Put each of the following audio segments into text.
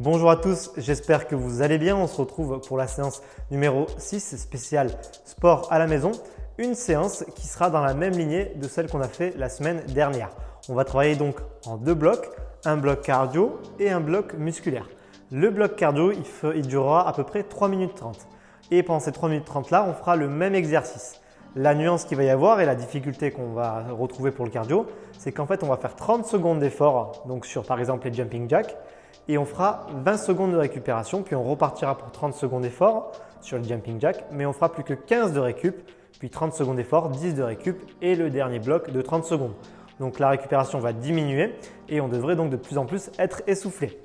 Bonjour à tous, j'espère que vous allez bien. On se retrouve pour la séance numéro 6 spéciale sport à la maison. Une séance qui sera dans la même lignée de celle qu'on a fait la semaine dernière. On va travailler donc en deux blocs, un bloc cardio et un bloc musculaire. Le bloc cardio, il durera à peu près 3 minutes 30. Et pendant ces 3 minutes 30 là, on fera le même exercice. La nuance qu'il va y avoir et la difficulté qu'on va retrouver pour le cardio, c'est qu'en fait, on va faire 30 secondes d'effort, donc sur par exemple les jumping jacks, et on fera 20 secondes de récupération, puis on repartira pour 30 secondes d'effort sur le jumping jack, mais on fera plus que 15 de récup, puis 30 secondes d'effort, 10 de récup et le dernier bloc de 30 secondes. Donc la récupération va diminuer et on devrait donc de plus en plus être essoufflé.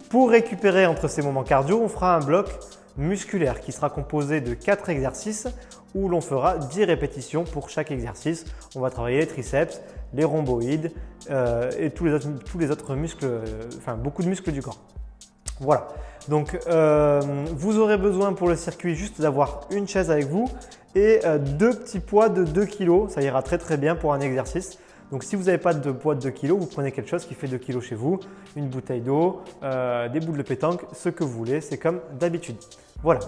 Pour récupérer entre ces moments cardio, on fera un bloc musculaire qui sera composé de 4 exercices où l'on fera 10 répétitions pour chaque exercice. On va travailler les triceps, les rhomboïdes et tous les autres muscles, beaucoup de muscles du corps. Voilà, donc vous aurez besoin pour le circuit juste d'avoir une chaise avec vous et deux petits poids de 2 kg. Ça ira très bien pour un exercice. Donc si vous n'avez pas de poids de 2 kg, vous prenez quelque chose qui fait 2 kg chez vous, une bouteille d'eau, des boules de pétanque, ce que vous voulez, c'est comme d'habitude. Voilà,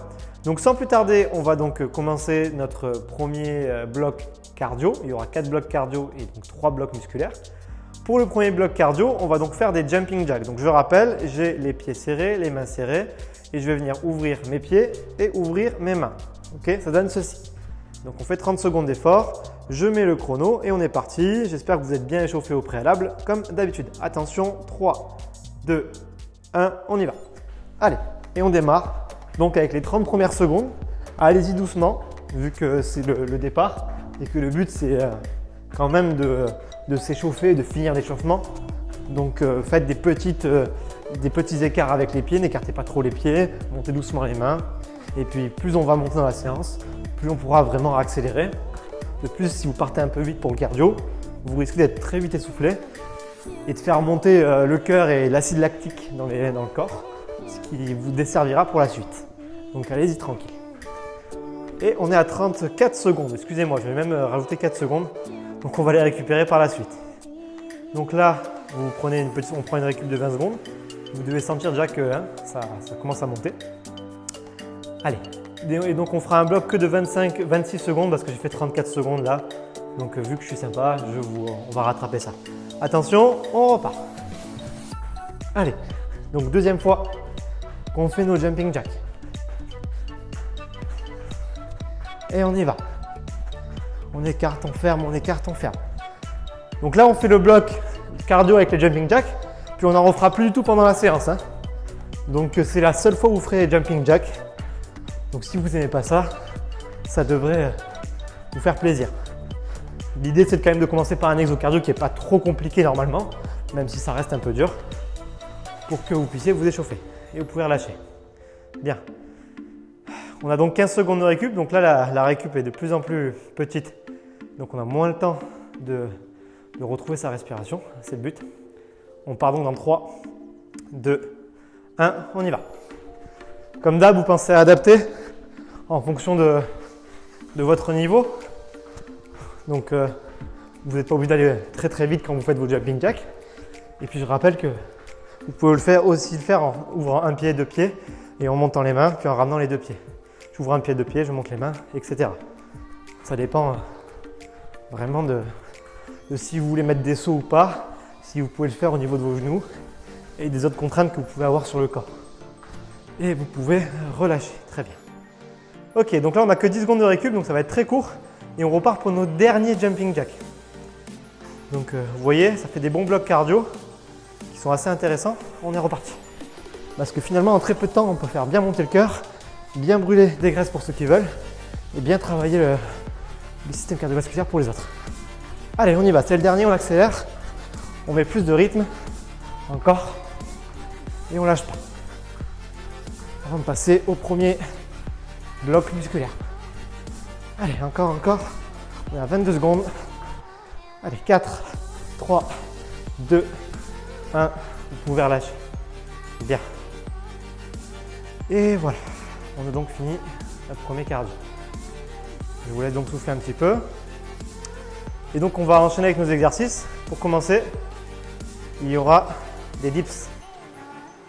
donc sans plus tarder, on va donc commencer notre premier bloc cardio. Il y aura 4 blocs cardio et donc 3 blocs musculaires. Pour le premier bloc cardio, on va donc faire des jumping jacks. Donc je rappelle, j'ai les pieds serrés, les mains serrées et je vais venir ouvrir mes pieds et ouvrir mes mains. Ok, ça donne ceci. Donc on fait 30 secondes d'effort, je mets le chrono et on est parti. J'espère que vous êtes bien échauffé au préalable comme d'habitude. Attention, 3, 2, 1, on y va. Allez, et on démarre. Donc avec les 30 premières secondes, allez-y doucement vu que c'est le départ et que le but c'est quand même de s'échauffer, de finir l'échauffement. Donc faites des petits écarts avec les pieds, n'écartez pas trop les pieds, montez doucement les mains. Et puis plus on va monter dans la séance, plus on pourra vraiment accélérer. De plus, si vous partez un peu vite pour le cardio, vous risquez d'être très vite essoufflé et de faire monter le cœur et l'acide lactique dans le corps, ce qui vous desservira pour la suite. Donc allez-y tranquille. Et on est à 34 secondes. Excusez-moi, je vais même rajouter 4 secondes. Donc on va les récupérer par la suite. Donc là, on prend une récup de 20 secondes. Vous devez sentir déjà que ça commence à monter. Allez, et donc on fera un bloc que de 26 secondes parce que j'ai fait 34 secondes là. Donc vu que je suis sympa, on va rattraper ça. Attention, on repart. Allez, donc deuxième fois qu'on fait nos jumping jacks. Et on y va. On écarte, on ferme, on écarte, on ferme. Donc là, on fait le bloc cardio avec les jumping jacks, puis on n'en refera plus du tout pendant la séance. Donc c'est la seule fois où vous ferez les jumping jacks. Donc si vous n'aimez pas ça, ça devrait vous faire plaisir. L'idée, c'est quand même de commencer par un exocardio qui n'est pas trop compliqué normalement, même si ça reste un peu dur, pour que vous puissiez vous échauffer et vous pouvez relâcher. Bien. On a donc 15 secondes de récup, donc là la récup est de plus en plus petite, donc on a moins le temps de retrouver sa respiration, c'est le but. On part donc dans 3, 2, 1, on y va. Comme d'hab, vous pensez à adapter en fonction de votre niveau. Donc vous n'êtes pas obligé d'aller très vite quand vous faites vos jumping jacks. Et puis je rappelle que vous pouvez aussi le faire en ouvrant un pied, deux pieds et en montant les mains, puis en ramenant les deux pieds. J'ouvre un pied, deux pieds, je monte les mains, etc. Ça dépend vraiment de si vous voulez mettre des sauts ou pas, si vous pouvez le faire au niveau de vos genoux et des autres contraintes que vous pouvez avoir sur le corps. Et vous pouvez relâcher, très bien. Ok, donc là on n'a que 10 secondes de récup, donc ça va être très court. Et on repart pour nos derniers jumping jacks. Donc vous voyez, ça fait des bons blocs cardio qui sont assez intéressants. On est reparti. Parce que finalement, en très peu de temps, on peut faire bien monter le cœur, bien brûler des graisses pour ceux qui veulent et bien travailler le système cardiovasculaire pour les autres. Allez, on y va, c'est le dernier, on accélère. On met plus de rythme, encore, et on lâche pas. Avant de passer au premier bloc musculaire. Allez, encore. On est à 22 secondes. Allez, 4, 3, 2, 1. Vous pouvez relâcher. Bien. Et voilà. On a donc fini notre premier cardio. Je vous laisse donc souffler un petit peu. Et donc, on va enchaîner avec nos exercices. Pour commencer, il y aura des dips.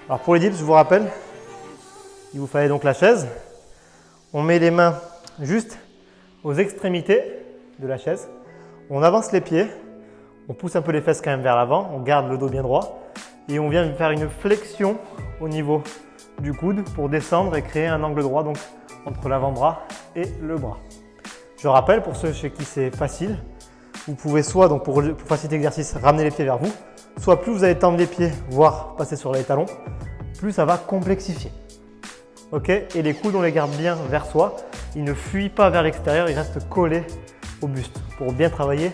Alors pour les dips, je vous rappelle, il vous fallait donc la chaise. On met les mains juste aux extrémités de la chaise. On avance les pieds, on pousse un peu les fesses quand même vers l'avant, on garde le dos bien droit et on vient faire une flexion au niveau du coude pour descendre et créer un angle droit donc entre l'avant-bras et le bras. Je rappelle pour ceux chez qui c'est facile, vous pouvez soit donc pour faciliter l'exercice ramener les pieds vers vous, soit plus vous allez tendre les pieds, voire passer sur les talons, plus ça va complexifier. Ok, et les coudes on les garde bien vers soi, ils ne fuient pas vers l'extérieur, ils restent collés au buste pour bien travailler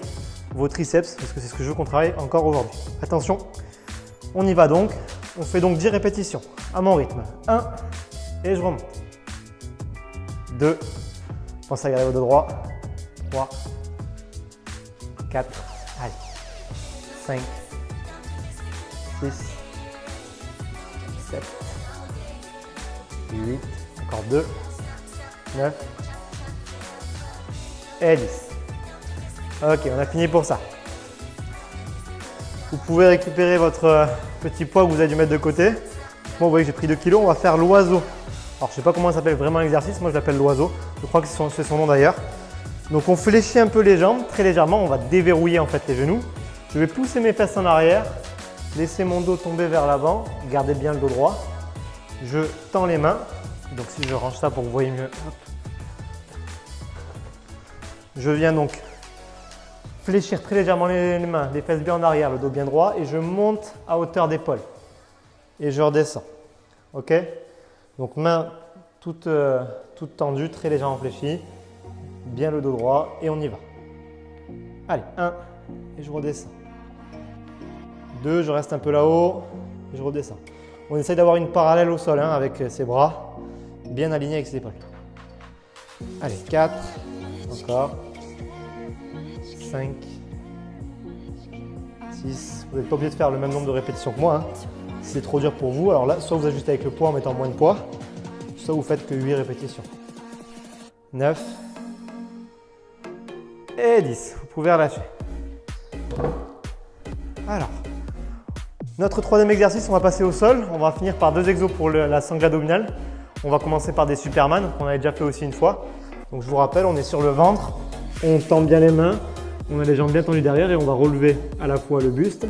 vos triceps parce que c'est ce que je veux qu'on travaille encore aujourd'hui. Attention, on y va donc, on fait donc 10 répétitions à mon rythme. 1 et je remonte. 2, pensez à garder votre dos droit. 3, 4, allez, 5, 6, 7, 8, encore 2, 9 et 10. Ok, on a fini pour ça. Vous pouvez récupérer votre petit poids que vous avez dû mettre de côté. Moi, vous voyez que j'ai pris 2 kg. On va faire l'oiseau. Alors, je ne sais pas comment ça s'appelle vraiment l'exercice. Moi, je l'appelle l'oiseau. Je crois que c'est son nom d'ailleurs. Donc, on fléchit un peu les jambes, très légèrement. On va déverrouiller en fait les genoux. Je vais pousser mes fesses en arrière, laisser mon dos tomber vers l'avant. Gardez bien le dos droit. Je tends les mains. Donc, si je range ça pour que vous voyez mieux. Hop. Je viens donc fléchir très légèrement les mains, les fesses bien en arrière, le dos bien droit et je monte à hauteur d'épaule et je redescends. Ok? Donc mains toutes tendues, très légèrement fléchies, bien le dos droit et on y va. Allez, 1 et je redescends. 2, je reste un peu là-haut et je redescends. On essaye d'avoir une parallèle au sol hein, avec ses bras bien alignés avec ses épaules. Allez, 4, encore. 5, 6, vous n'êtes pas obligé de faire le même nombre de répétitions que moi. Hein. Si c'est trop dur pour vous, alors là, soit vous ajustez avec le poids en mettant moins de poids, soit vous faites que 8 répétitions. 9 et 10. Vous pouvez relâcher. Alors, notre troisième exercice, on va passer au sol. On va finir par 2 exos pour la sangle abdominale. On va commencer par des Superman, qu'on avait déjà fait aussi une fois. Donc je vous rappelle, on est sur le ventre, on tend bien les mains. On a les jambes bien tendues derrière et on va relever à la fois le buste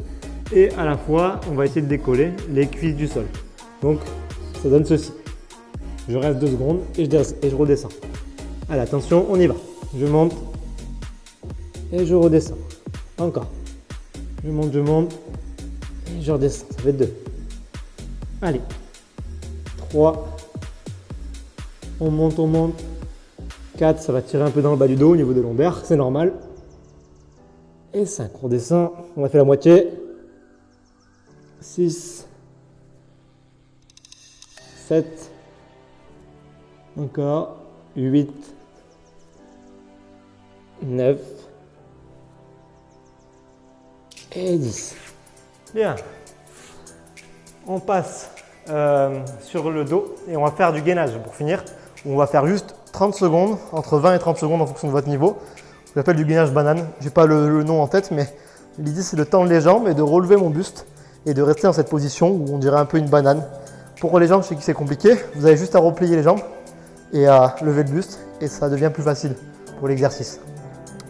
et à la fois on va essayer de décoller les cuisses du sol. Donc ça donne ceci. Je reste 2 secondes et je redescends. Allez, attention, on y va. Je monte et je redescends. Encore. Je monte et je redescends. Ça fait 2. Allez. 3. On monte. 4, ça va tirer un peu dans le bas du dos au niveau des lombaires, c'est normal. Et 5, on redescend, on a fait la moitié. 6, 7, encore, 8, 9 et 10. Bien, on passe sur le dos et on va faire du gainage pour finir. On va faire juste 30 secondes, entre 20 et 30 secondes en fonction de votre niveau. J'appelle du gainage banane, je n'ai pas le nom en tête, mais l'idée c'est de tendre les jambes et de relever mon buste et de rester dans cette position où on dirait un peu une banane. Pour les jambes, je sais que c'est compliqué, vous avez juste à replier les jambes et à lever le buste et ça devient plus facile pour l'exercice.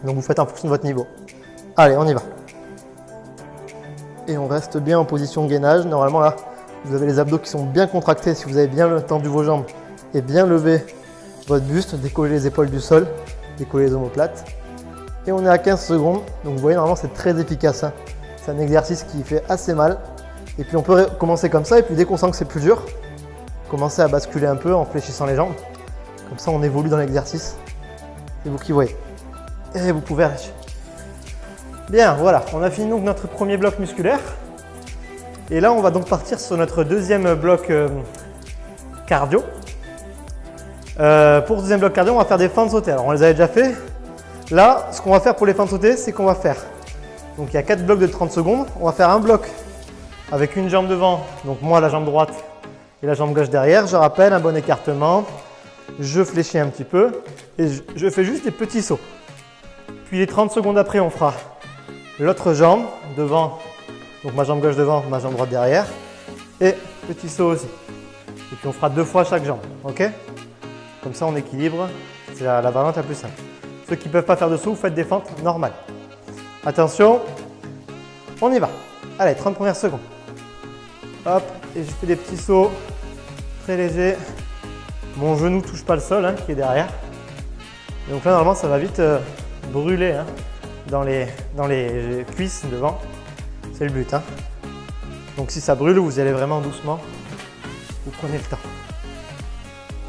Donc vous faites en fonction de votre niveau. Allez, on y va. Et on reste bien en position gainage. Normalement là, vous avez les abdos qui sont bien contractés si vous avez bien tendu vos jambes et bien levé votre buste, décoller les épaules du sol, décoller les omoplates. Et on est à 15 secondes, donc vous voyez normalement c'est très efficace. Hein. C'est un exercice qui fait assez mal. Et puis on peut commencer comme ça et puis dès qu'on sent que c'est plus dur, commencer à basculer un peu en fléchissant les jambes. Comme ça on évolue dans l'exercice. C'est vous qui voyez. Et vous pouvez relâcher. Bien, voilà, on a fini donc notre premier bloc musculaire. Et là on va donc partir sur notre deuxième bloc cardio. Pour ce deuxième bloc cardio, on va faire des fentes sautées. Alors on les avait déjà fait. Là, ce qu'on va faire pour les fentes sautées, c'est qu'on va faire. Donc il y a 4 blocs de 30 secondes. On va faire un bloc avec une jambe devant, donc moi la jambe droite et la jambe gauche derrière. Je rappelle, un bon écartement. Je fléchis un petit peu et je fais juste des petits sauts. Puis les 30 secondes après, on fera l'autre jambe devant, donc ma jambe gauche devant, ma jambe droite derrière. Et petit saut aussi. Et puis on fera 2 fois chaque jambe, ok? Comme ça on équilibre, c'est la variante la plus simple. Ceux qui ne peuvent pas faire de saut, vous faites des fentes normales. Attention, on y va. Allez, 30 premières secondes. Hop, et je fais des petits sauts très légers. Mon genou ne touche pas le sol qui est derrière. Et donc là, normalement, ça va vite brûler dans les cuisses devant. C'est le but. Donc si ça brûle, vous y allez vraiment doucement. Vous prenez le temps.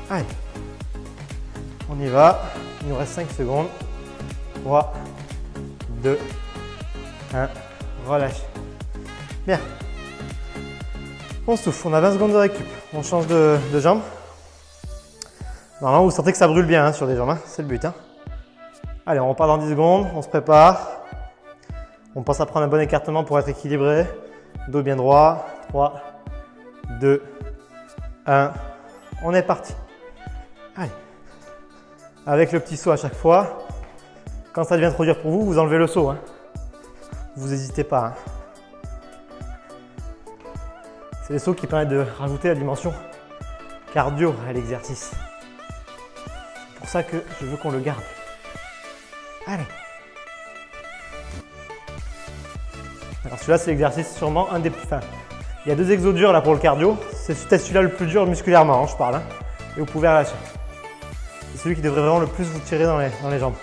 Allez, on y va. Il nous reste 5 secondes. 3, 2, 1. Relâchez. Bien. On souffle. On a 20 secondes de récup. On change de jambe. Normalement, vous sentez que ça brûle bien sur les jambes. C'est le but. Allez, on repart dans 10 secondes. On se prépare. On pense à prendre un bon écartement pour être équilibré. Dos bien droit. 3, 2, 1. On est parti. Allez. Avec le petit saut à chaque fois. Quand ça devient trop dur pour vous, vous enlevez le saut. Vous n'hésitez pas. C'est les sauts qui permettent de rajouter la dimension cardio à l'exercice. C'est pour ça que je veux qu'on le garde. Allez. Alors celui-là, c'est l'exercice sûrement un des plus... il y a 2 exos durs là pour le cardio. C'est celui-là le plus dur musculairement, je parle. Et vous pouvez relâcher. C'est celui qui devrait vraiment le plus vous tirer dans les jambes.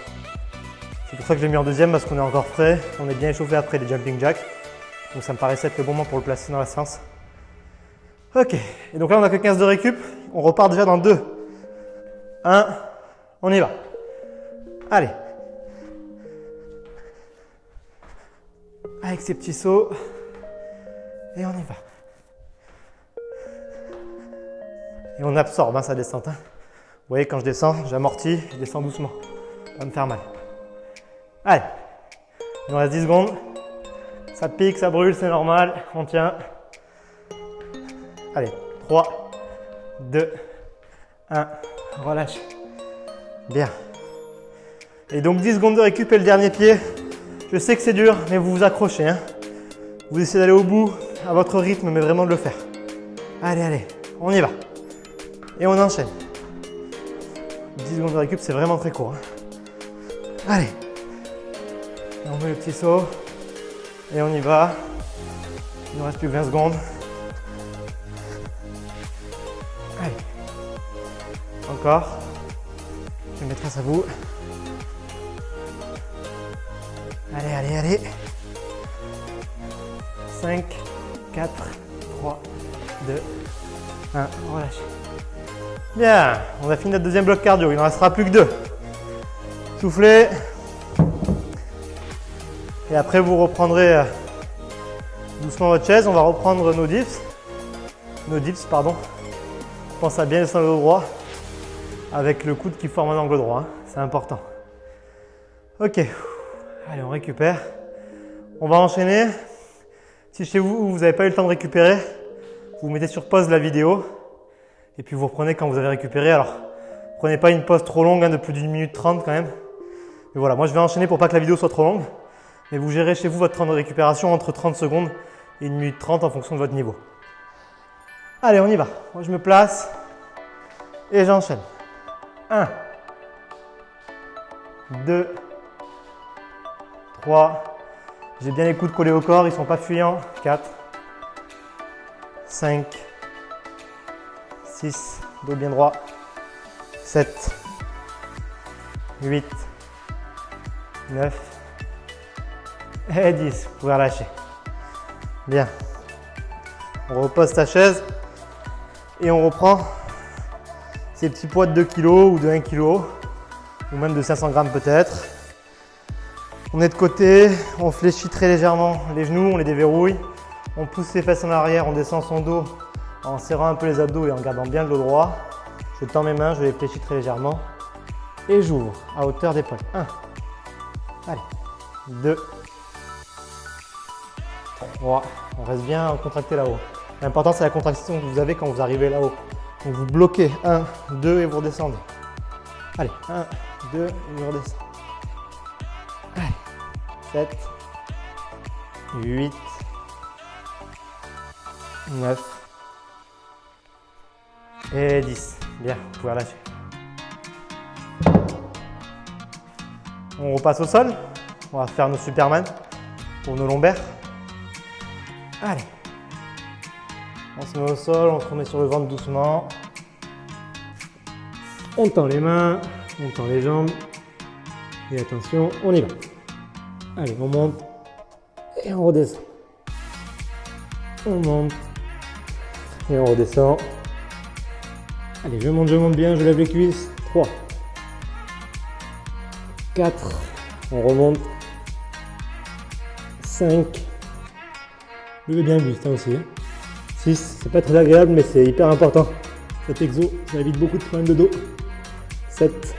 C'est pour ça que je l'ai mis en deuxième parce qu'on est encore frais. On est bien échauffé après les jumping jacks. Donc ça me paraissait être le bon moment pour le placer dans la séance. Ok, et donc là on n'a que 15 de récup. On repart déjà dans 2, 1, on y va. Allez. Avec ces petits sauts. Et on y va. Et on absorbe sa descente. Vous voyez, quand je descends, j'amortis, je descends doucement. Ça va me faire mal. Allez, il nous reste 10 secondes. Ça pique, ça brûle, c'est normal. On tient. Allez, 3, 2, 1, relâche. Bien. Et donc 10 secondes de récup et le dernier pied. Je sais que c'est dur, mais vous vous accrochez. Vous essayez d'aller au bout à votre rythme, mais vraiment de le faire. Allez, allez, on y va. Et on enchaîne. 10 secondes de récup, c'est vraiment très court. Allez. Et on met le petit saut. Et on y va. Il nous reste plus que 20 secondes. Allez. Encore. Je vais me mettre face à vous. Allez, allez, allez. 5, 4, 3, 2, 1. Relâchez. Bien. On a fini notre deuxième bloc cardio. Il n'en restera plus que 2. Soufflez. Et après, vous reprendrez doucement votre chaise. On va reprendre nos dips. Pensez à bien descendre le dos droit avec le coude qui forme un angle droit. C'est important. Ok. Allez, on récupère. On va enchaîner. Si chez vous, vous n'avez pas eu le temps de récupérer, vous mettez sur pause la vidéo. Et puis vous reprenez quand vous avez récupéré. Alors, prenez pas une pause trop longue, de plus d'1 minute 30 quand même. Mais voilà, moi je vais enchaîner pour pas que la vidéo soit trop longue. Mais vous gérez chez vous votre temps de récupération entre 30 secondes et 1 minute 30 en fonction de votre niveau. Allez, on y va. Moi je me place et j'enchaîne. 1, 2, 3. J'ai bien les coudes collés au corps, ils ne sont pas fuyants. 4, 5, 6, dos bien droit. 7, 8, 9 et 10. Vous pouvez relâcher. Bien. On repose ta chaise et on reprend ces petits poids de 2 kg ou de 1 kg ou même de 500 grammes peut-être. On est de côté, on fléchit très légèrement les genoux, on les déverrouille. On pousse ses fesses en arrière, on descend son dos en serrant un peu les abdos et en gardant bien le dos droit. Je tends mes mains, je les fléchis très légèrement et j'ouvre à hauteur d'épaule. 1, allez, 2, 3, on reste bien contracté là-haut. L'important c'est la contraction que vous avez quand vous arrivez là-haut. Donc vous bloquez 1, 2 et vous redescendez. Allez, 1, 2 et vous redescendez. Allez, 7, 8, 9 Et 10. Bien, vous pouvez relâcher. On repasse au sol. On va faire nos Superman pour nos lombaires. Allez. On se met au sol, on se remet sur le ventre doucement. On tend les mains, on tend les jambes. Et attention, on y va. Allez, on monte et on redescend. On monte et on redescend. Allez, je monte bien, je lève les cuisses. 3, 4, on remonte. 5, levez bien le buste aussi. 6, c'est pas très agréable mais c'est hyper important. Cet exo, ça évite beaucoup de problèmes de dos. 7,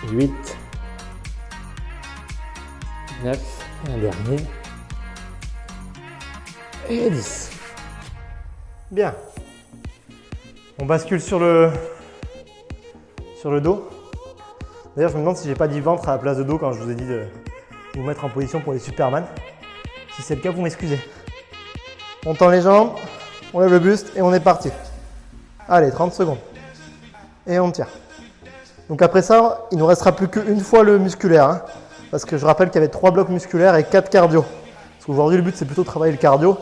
8, 9, et un dernier. Et 10. Bien. On bascule sur le dos. D'ailleurs, je me demande si j'ai pas dit ventre à la place de dos quand je vous ai dit de vous mettre en position pour les Superman. Si c'est le cas, vous m'excusez. On tend les jambes, on lève le buste et on est parti. Allez, 30 secondes. Et on tire. Donc après ça, il ne nous restera plus qu'une fois le musculaire. Hein, parce que je rappelle qu'il y avait 3 blocs musculaires et 4 cardio. Parce qu'aujourd'hui, le but, c'est plutôt de travailler le cardio.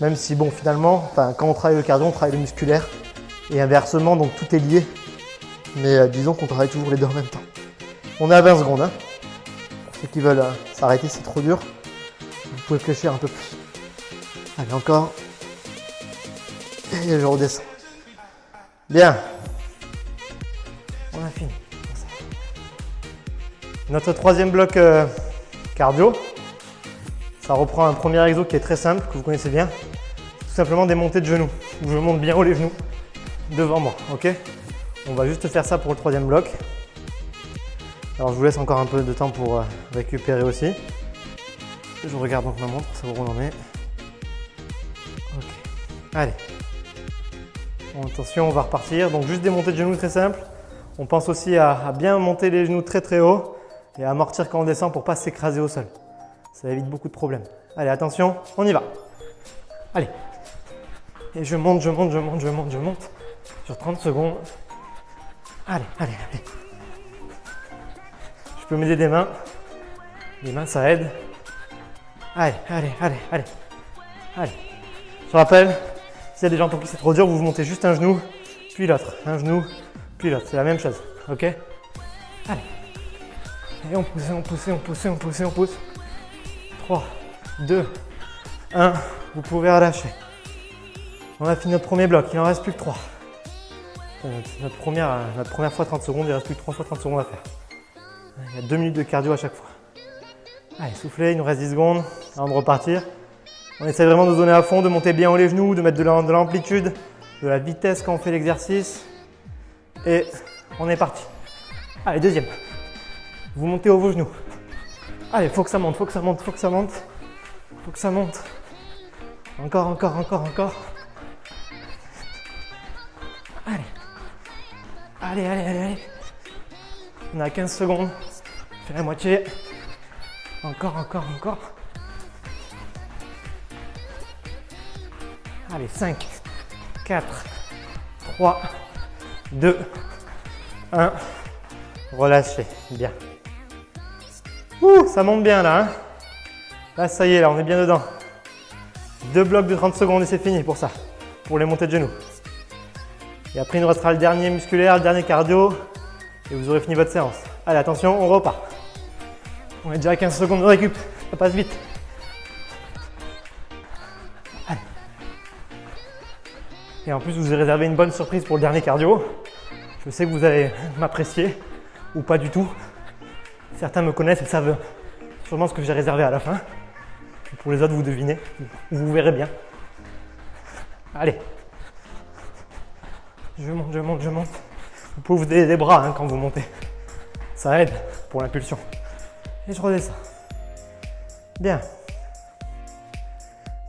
Même si, bon, finalement, quand on travaille le cardio, on travaille le musculaire. Et inversement, donc tout est lié. Mais disons qu'on travaille toujours les deux en même temps. On est à 20 secondes. Hein. Pour ceux qui veulent s'arrêter, c'est trop dur. Vous pouvez fléchir un peu plus. Allez, encore. Et je redescends. Bien. On a fini. Notre troisième bloc cardio. Ça reprend un premier exo qui est très simple, que vous connaissez bien. Tout simplement des montées de genoux. Où je monte bien haut les genoux devant moi. Ok ? On va juste faire ça pour le troisième bloc. Alors je vous laisse encore un peu de temps pour récupérer aussi. Je regarde donc ma montre pour savoir où on en est. Ok. Allez. Bon, attention, on va repartir. Donc juste des montées de genoux très simples. On pense aussi à bien monter les genoux très très haut et à amortir quand on descend pour ne pas s'écraser au sol. Ça évite beaucoup de problèmes. Allez, attention, on y va. Allez. Et je monte sur 30 secondes. Allez. Je peux m'aider des mains. Les mains, ça aide. Allez. Je rappelle, s'il y a des gens pour qui c'est trop dur, vous montez juste un genou, puis l'autre. Un genou, puis l'autre. C'est la même chose. Ok ? Allez. Et on pousse. 3, 2, 1. Vous pouvez relâcher. On a fini notre premier bloc. Il n'en reste plus que 3. Notre première fois 30 secondes, il ne reste plus que 3 fois 30 secondes à faire. Il y a 2 minutes de cardio à chaque fois. Allez, soufflez, il nous reste 10 secondes avant de repartir. On essaie vraiment de se donner à fond, de monter bien haut les genoux, de mettre de l'amplitude, de la vitesse quand on fait l'exercice. Et on est parti. Allez, deuxième. Vous montez haut vos genoux. Allez, faut que ça monte. Encore. Allez. On a 15 secondes. On fait la moitié. Encore. Allez, 5, 4, 3, 2, 1. Relâchez. Bien. Ouh, ça monte bien là. Hein, là, ça y est, là, on est bien dedans. 2 blocs de 30 secondes et c'est fini pour ça. Pour les montées de genoux. Et après, il nous restera le dernier musculaire, le dernier cardio. Et vous aurez fini votre séance. Allez, attention, on repart. On est déjà à 15 secondes de récup. Ça passe vite. Allez. Et en plus, je vous ai réservé une bonne surprise pour le dernier cardio. Je sais que vous allez m'apprécier ou pas du tout. Certains me connaissent et savent sûrement ce que j'ai réservé à la fin. Et pour les autres, vous devinez. Vous verrez bien. Allez. Je monte. Vous pouvez vous aider des bras quand vous montez. Ça aide pour l'impulsion. Et je redescends. Bien.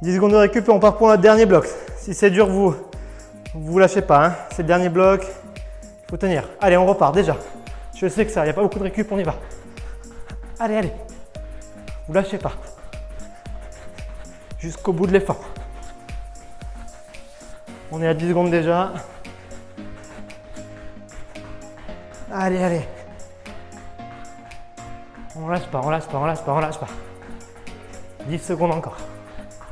10 secondes de récup et on part pour notre dernier bloc. Si c'est dur, vous lâchez pas. Hein. C'est le dernier bloc. Il faut tenir. Allez, on repart déjà. Je sais que ça, il n'y a pas beaucoup de récup, on y va. Allez. Vous lâchez pas. Jusqu'au bout de l'effort. On est à 10 secondes déjà. Allez, allez. On lâche pas, on lâche pas, on lâche pas, on lâche pas. 10 secondes encore.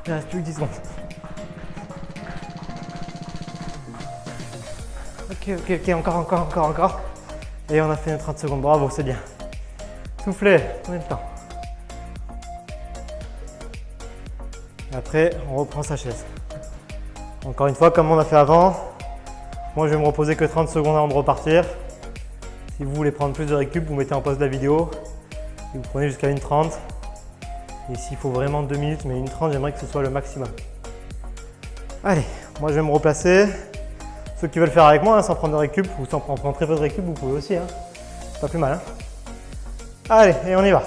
Il ne reste plus que 10 secondes. Ok, encore. Et on a fait nos 30 secondes. Bravo, c'est bien. Soufflez, prenez le temps. Après, on reprend sa chaise. Encore une fois, comme on a fait avant, moi je vais me reposer que 30 secondes avant de repartir. Si vous voulez prendre plus de récup, vous mettez en pause la vidéo et vous prenez jusqu'à 1:30. Et s'il faut vraiment 2 minutes, mais 1:30, j'aimerais que ce soit le maximum. Allez, moi je vais me replacer. Ceux qui veulent faire avec moi, hein, sans prendre de récup ou sans prendre très peu de récup, vous pouvez aussi. Hein. Pas plus mal. Hein. Allez, et on y va.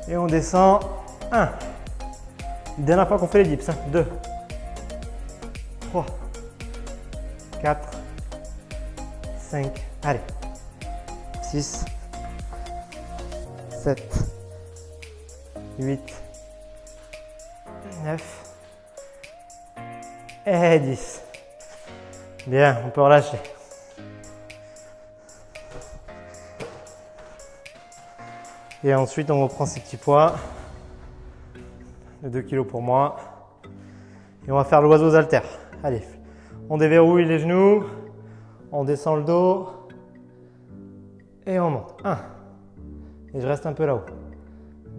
Et on descend. 1. Dernière fois qu'on fait les dips. 2. 3. 4. 5. Allez. 6. 7. 8. 9. Et 10. Bien, on peut relâcher. Et ensuite, on reprend ces petits poids de 2 kg pour moi. Et on va faire l'oiseau aux haltères. Allez, on déverrouille les genoux, on descend le dos et on monte. 1. Et je reste un peu là-haut.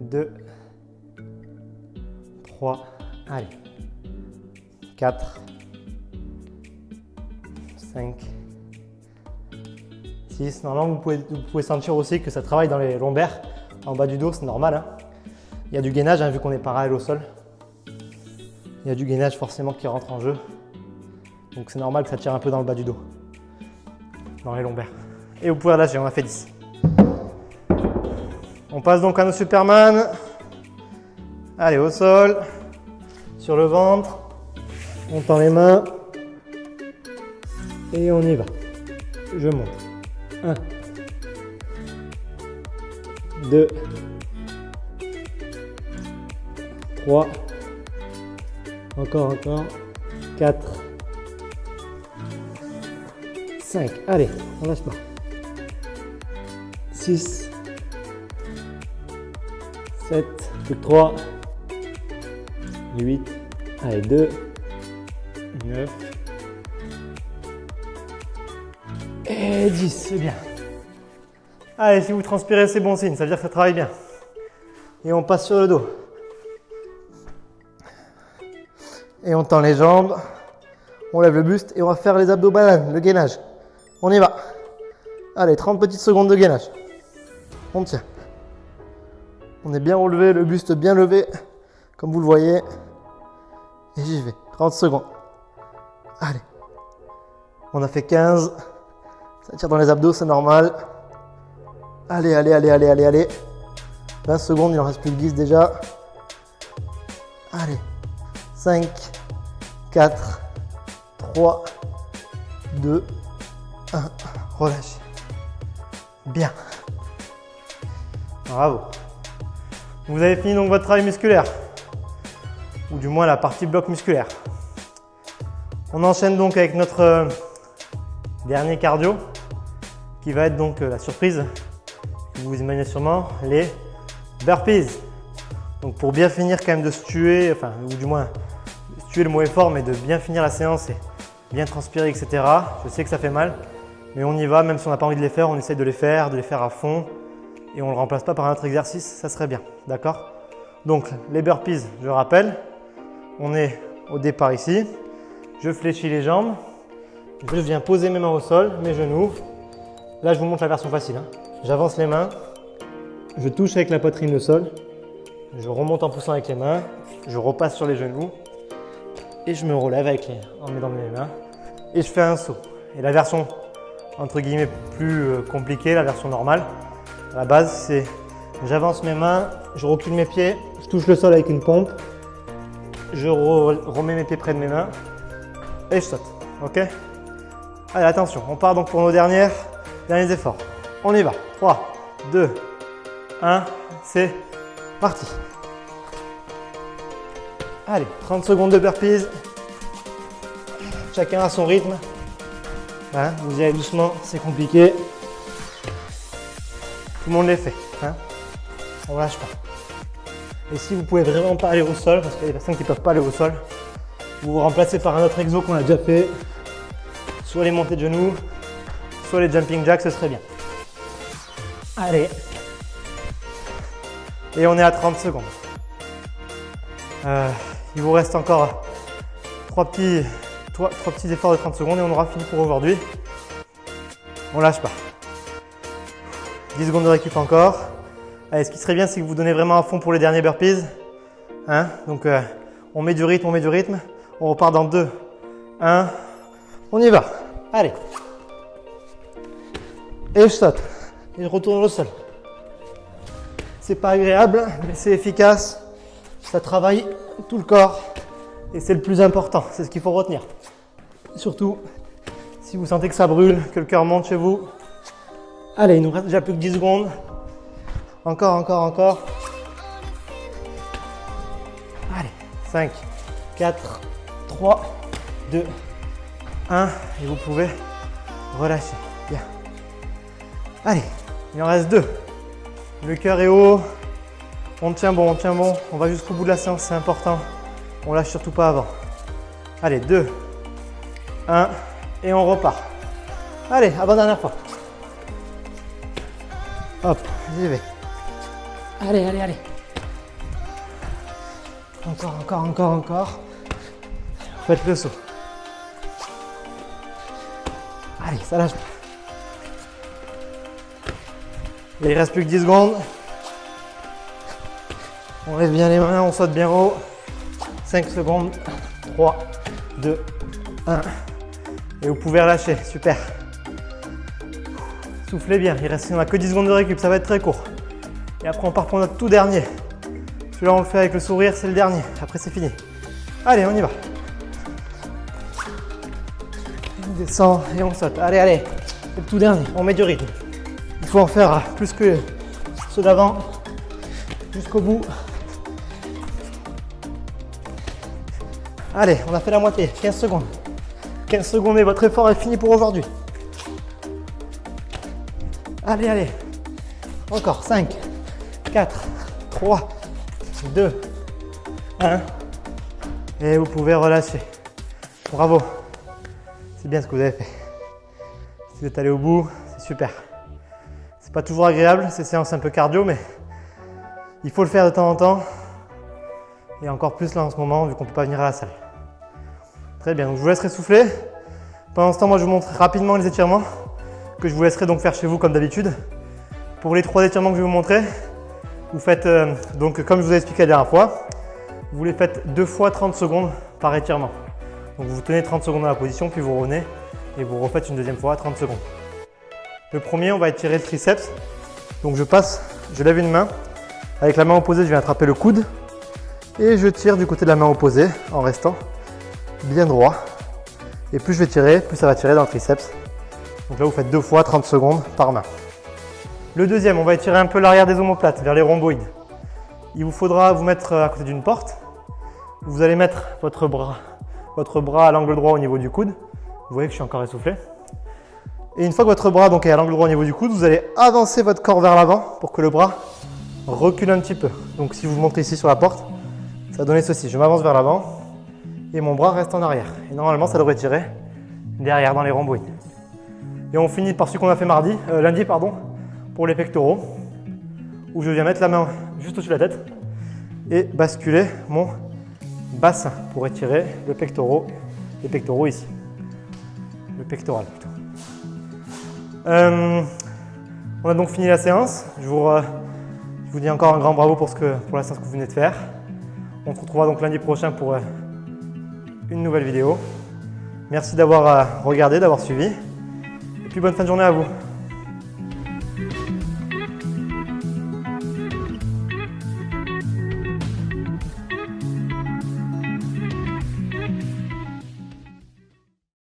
2. 3. Allez. 4. 5, 6. Normalement, vous pouvez sentir aussi que ça travaille dans les lombaires, en bas du dos, c'est normal. Hein. Il y a du gainage, hein, vu qu'on est parallèle au sol. Il y a du gainage forcément qui rentre en jeu. Donc c'est normal que ça tire un peu dans le bas du dos, dans les lombaires. Et vous pouvez relâcher, on a fait 10. On passe donc à nos Superman. Allez, au sol, sur le ventre, on tend les mains. Et on y va. Je monte. 1. 2. 3. Encore. 4. 5. Allez, on lâche pas. 6. 7. Plus que 3. 8. Allez, 2. 9. Et 10, c'est bien. Allez, si vous transpirez, c'est bon signe, ça veut dire que ça travaille bien. Et on passe sur le dos. Et on tend les jambes, on lève le buste et on va faire les abdos bananes, le gainage. On y va. Allez, 30 petites secondes de gainage. On tient. On est bien relevé, le buste bien levé, comme vous le voyez. Et j'y vais. 30 secondes. Allez. On a fait 15. Ça tire dans les abdos, c'est normal. Allez. 20 secondes, il en reste plus que 10 déjà. Allez. 5, 4, 3, 2, 1. Relâchez. Bien. Bravo. Vous avez fini donc votre travail musculaire. Ou du moins la partie bloc musculaire. On enchaîne donc avec notre dernier cardio, qui va être donc la surprise, que vous imaginez sûrement, les burpees. Donc pour bien finir quand même de se tuer, enfin ou du moins se tuer le mot est fort, mais de bien finir la séance et bien transpirer, etc. Je sais que ça fait mal, mais on y va, même si on n'a pas envie de les faire, on essaye de les faire à fond et on ne le remplace pas par un autre exercice, ça serait bien, d'accord? Donc les burpees, je rappelle, on est au départ ici, je fléchis les jambes, je viens poser mes mains au sol, mes genoux. Là, je vous montre la version facile. Hein. J'avance les mains, je touche avec la poitrine le sol, je remonte en poussant avec les mains, je repasse sur les genoux et je me relève en mettant mes mains et je fais un saut. Et la version entre guillemets plus compliquée, la version normale, à la base, c'est j'avance mes mains, je recule mes pieds, je touche le sol avec une pompe, je remets mes pieds près de mes mains et je saute. Ok? Allez, attention, on part donc pour nos derniers efforts. On y va. 3, 2, 1, c'est parti. Allez, 30 secondes de burpees. chacun à son rythme. Hein, vous y allez doucement, c'est compliqué. Tout le monde les fait. Hein. On lâche pas. Et si vous pouvez vraiment pas aller au sol, parce qu'il y a des personnes qui ne peuvent pas aller au sol, vous vous remplacez par un autre exo qu'on a déjà fait. Soit les montées de genoux, soit les jumping jacks, ce serait bien. Allez. Et on est à 30 secondes. Il vous reste encore 3 petits efforts de 30 secondes et on aura fini pour aujourd'hui. On lâche pas. 10 secondes de récup encore. Allez, ce qui serait bien, c'est que vous donnez vraiment à fond pour les derniers burpees. Hein? Donc, on met du rythme, On repart dans 2, 1. On y va. Allez. Et je saute. Et je retourne au sol. C'est pas agréable, mais c'est efficace. Ça travaille tout le corps. Et c'est le plus important. C'est ce qu'il faut retenir. Surtout, si vous sentez que ça brûle, que le cœur monte chez vous. Allez, il nous reste déjà plus que 10 secondes. Encore. Allez, 5, 4, 3, 2, 1. Et vous pouvez relâcher. Bien. Allez, il en reste 2. Le cœur est haut. On tient bon. On va jusqu'au bout de la séance, c'est important. On lâche surtout pas avant. Allez, 2, 1. Et on repart. Allez, avant-dernière fois. Hop, j'y vais. Allez. Encore. Faites le saut. Allez, ça lâche pas. Il reste plus que 10 secondes. On lève bien les mains, on saute bien haut. 5 secondes. 3, 2, 1. Et vous pouvez relâcher, super. Soufflez bien, on n'a que 10 secondes de récup, ça va être très court. Et après on part pour notre tout dernier. Celui-là on le fait avec le sourire, c'est le dernier. Après c'est fini. Allez, on y va. On descend et on saute. Allez. C'est le tout dernier, on met du rythme. Il faut en faire plus que ceux d'avant. Jusqu'au bout. Allez, on a fait la moitié, 15 secondes. 15 secondes et votre effort est fini pour aujourd'hui. Allez. Encore 5, 4, 3, 2, 1. Et vous pouvez relâcher. Bravo. C'est bien ce que vous avez fait. Si vous êtes allé au bout, c'est super. C'est pas toujours agréable, ces séances un peu cardio, mais il faut le faire de temps en temps. Et encore plus là en ce moment, vu qu'on ne peut pas venir à la salle. Très bien, donc je vous laisserai souffler. Pendant ce temps, moi je vous montre rapidement les étirements que je vous laisserai donc faire chez vous comme d'habitude. Pour les 3 étirements que je vais vous montrer, vous faites donc comme je vous ai expliqué la dernière fois, vous les faites 2 fois 30 secondes par étirement. Donc vous tenez 30 secondes dans la position, puis vous revenez et vous refaites une deuxième fois à 30 secondes. Le premier, on va étirer le triceps. Donc je lève une main. Avec la main opposée, je viens attraper le coude et je tire du côté de la main opposée en restant bien droit. Et plus je vais tirer, plus ça va tirer dans le triceps. Donc là, vous faites 2 fois 30 secondes par main. Le deuxième, on va étirer un peu l'arrière des omoplates vers les rhomboïdes. Il vous faudra vous mettre à côté d'une porte. Vous allez mettre votre bras à l'angle droit au niveau du coude. Vous voyez que je suis encore essoufflé. Et une fois que votre bras donc, est à l'angle droit au niveau du coude, vous allez avancer votre corps vers l'avant pour que le bras recule un petit peu. Donc si vous montez ici sur la porte, ça va donner ceci. Je m'avance vers l'avant et mon bras reste en arrière. Et normalement, ça devrait tirer derrière dans les rhomboïdes. Et on finit par celui qu'on a fait lundi, pour les pectoraux, où je viens mettre la main juste au-dessus de la tête et basculer mon bassin pour étirer les pectoraux ici. Le pectoral plutôt. On a donc fini la séance. Je vous dis encore un grand bravo pour la séance que vous venez de faire. On se retrouvera donc lundi prochain pour une nouvelle vidéo. Merci d'avoir regardé, d'avoir suivi. Et puis bonne fin de journée à vous.